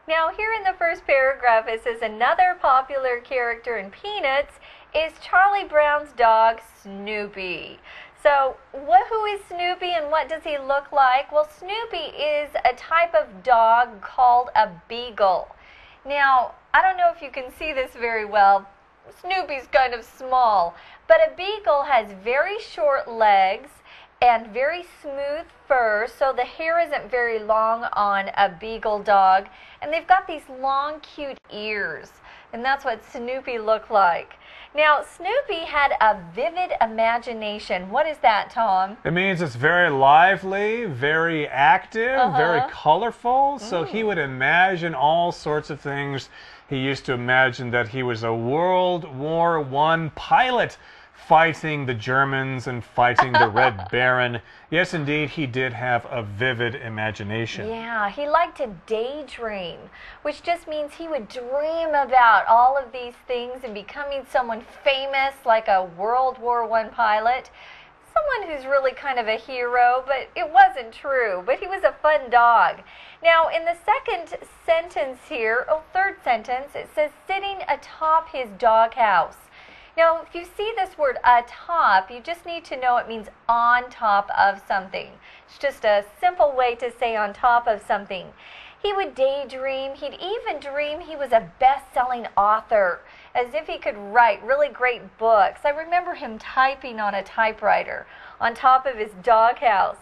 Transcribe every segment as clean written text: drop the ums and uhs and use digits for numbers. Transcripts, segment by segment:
Now, here in the first paragraph, it says another popular character in Peanuts is Charlie Brown's dog, Snoopy. So, who is Snoopy and what does he look like? Well, Snoopy is a type of dog called a beagle. Now, I don't know if you can see this very well. Snoopy's kind of small, but a beagle has very short legs and very smooth fur, so the hair isn't very long on a beagle dog. And they've got these long, cute ears, and that's what Snoopy looked like. Now, Snoopy had a vivid imagination. What is that, Tom? It means it's very lively, very active, very colorful. So he would imagine all sorts of things. He used to imagine that he was a World War I pilot fighting the Germans and fighting the Red Baron. Yes, indeed, he did have a vivid imagination. Yeah, he liked to daydream, which just means he would dream about all of these things and becoming someone famous like a World War I pilot. Someone who's really kind of a hero, but it wasn't true. But he was a fun dog. Now, in the second sentence here, third sentence, it says sitting atop his doghouse. Now, if you see this word atop, you just need to know it means on top of something. It's just a simple way to say on top of something. He would daydream. He'd even dream he was a best-selling author, as if he could write really great books. I remember him typing on a typewriter on top of his doghouse.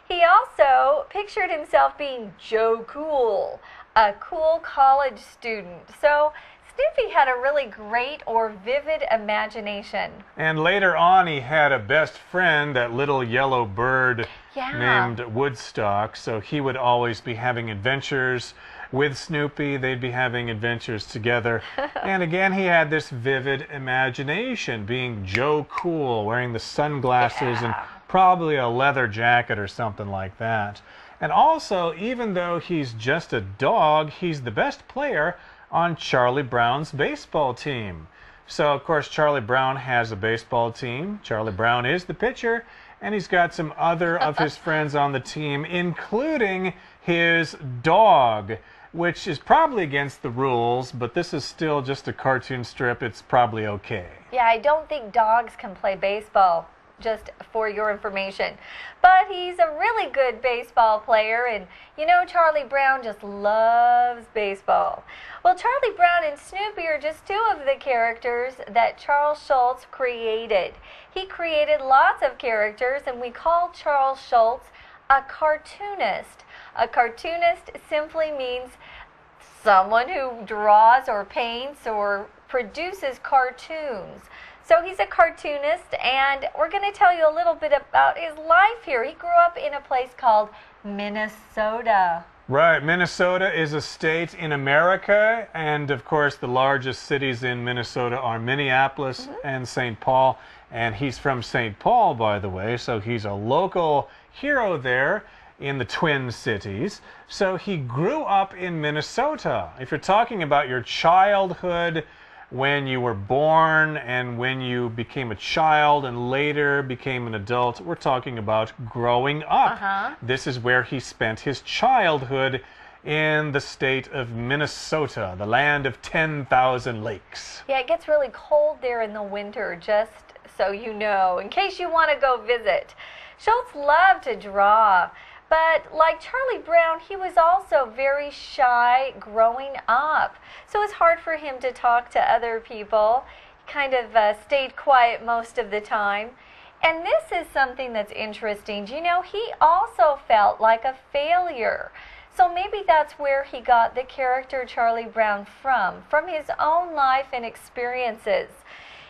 He also pictured himself being Joe Cool, a cool college student. So Snoopy had a really great or vivid imagination. And later on, he had a best friend, that little yellow bird named Woodstock. So he would always be having adventures with Snoopy. They'd be having adventures together. And again, he had this vivid imagination, being Joe Cool, wearing the sunglasses and probably a leather jacket or something like that. And also, even though he's just a dog, he's the best player on Charlie Brown's baseball team. So, of course, Charlie Brown has a baseball team. Charlie Brown is the pitcher, and he's got some other of his friends on the team, including his dog, which is probably against the rules, but this is still just a cartoon strip. It's probably okay. Yeah, I don't think dogs can play baseball, just for your information. But he's a really good baseball player, and you know Charlie Brown just loves baseball. Well, Charlie Brown and Snoopy are just two of the characters that Charles Schulz created. He created lots of characters, and we call Charles Schulz a cartoonist. A cartoonist simply means someone who draws or paints or produces cartoons. So he's a cartoonist, and we're going to tell you a little bit about his life here. He grew up in a place called Minnesota. Right, Minnesota is a state in America, and of course the largest cities in Minnesota are Minneapolis and St. Paul, and he's from St. Paul, by the way, so he's a local hero there in the Twin Cities. So he grew up in Minnesota. If you're talking about your childhood, when you were born and when you became a child and later became an adult, we're talking about growing up. This is where he spent his childhood, in the state of Minnesota, the land of 10,000 lakes. Yeah, it gets really cold there in the winter, just so you know, in case you want to go visit. Schulz loved to draw. But like Charlie Brown, he was also very shy growing up. So it was hard for him to talk to other people. He kind of stayed quiet most of the time. And this is something that's interesting. You know, he also felt like a failure. So maybe that's where he got the character Charlie Brown from his own life and experiences.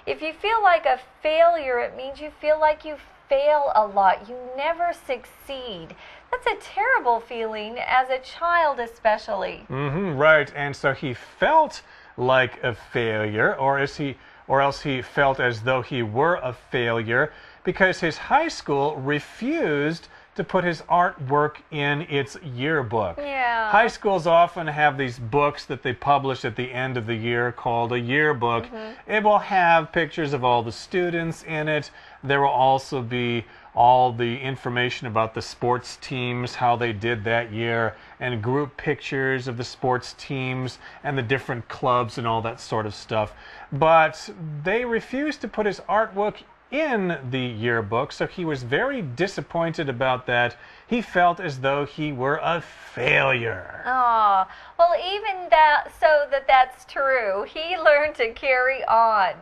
If you feel like a failure, it means you feel like you fail a lot. You never succeed. That's a terrible feeling as a child especially. Right, and so he felt like a failure, or else he felt as though he were a failure because his high school refused to put his artwork in its yearbook. Yeah. High schools often have these books that they publish at the end of the year called a yearbook. It will have pictures of all the students in it. There will also be all the information about the sports teams, how they did that year, and group pictures of the sports teams and the different clubs and all that sort of stuff. But they refused to put his artwork in the yearbook, so he was very disappointed about that. He felt as though he were a failure. Oh, well, even that's true, he learned to carry on.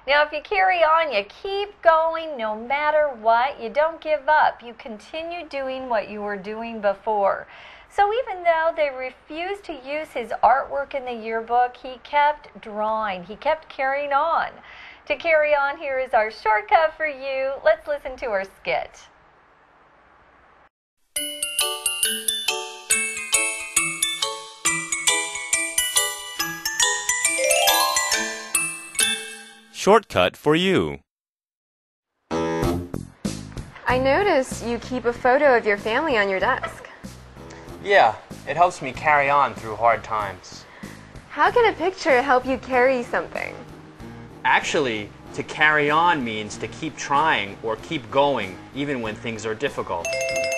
Now, if you carry on, you keep going no matter what. You don't give up. You continue doing what you were doing before. So even though they refused to use his artwork in the yearbook, he kept drawing. He kept carrying on. To carry on, here is our shortcut for you. Let's listen to our skit. Shortcut for you. I notice you keep a photo of your family on your desk. Yeah, it helps me carry on through hard times. How can a picture help you carry something? Actually, to carry on means to keep trying or keep going even when things are difficult.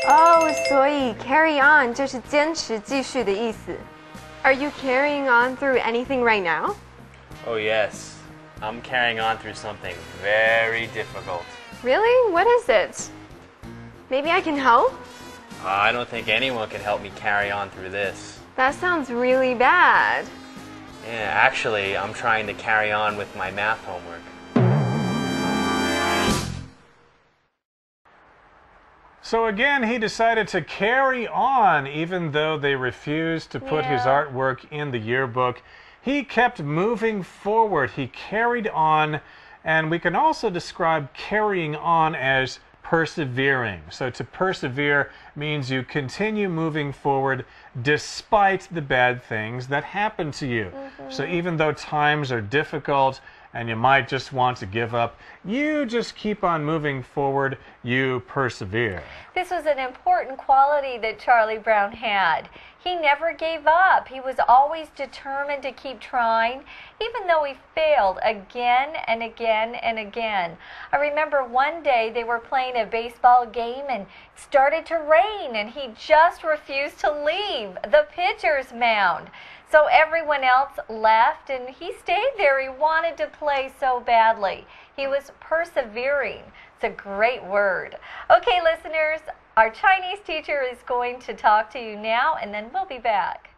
Oh, 所以 carry on 就是坚持继续的意思. Are you carrying on through anything right now? Oh yes, I'm carrying on through something very difficult. Really? What is it? Maybe I can help? I don't think anyone can help me carry on through this. That sounds really bad. Yeah, actually, I'm trying to carry on with my math homework. So again, he decided to carry on even though they refused to put his artwork in the yearbook. He kept moving forward. He carried on, and we can also describe carrying on as persevering. So to persevere means you continue moving forward despite the bad things that happen to you. So even though times are difficult and you might just want to give up, you just keep on moving forward. You persevere. This was an important quality that Charlie Brown had. He never gave up. He was always determined to keep trying, even though he failed again and again and again. I remember one day they were playing a baseball game and it started to rain, and he just refused to leave the pitcher's mound. So everyone else left, and he stayed there. He wanted to play so badly. He was persevering. It's a great word. Okay, listeners, our Chinese teacher is going to talk to you now, and then we'll be back.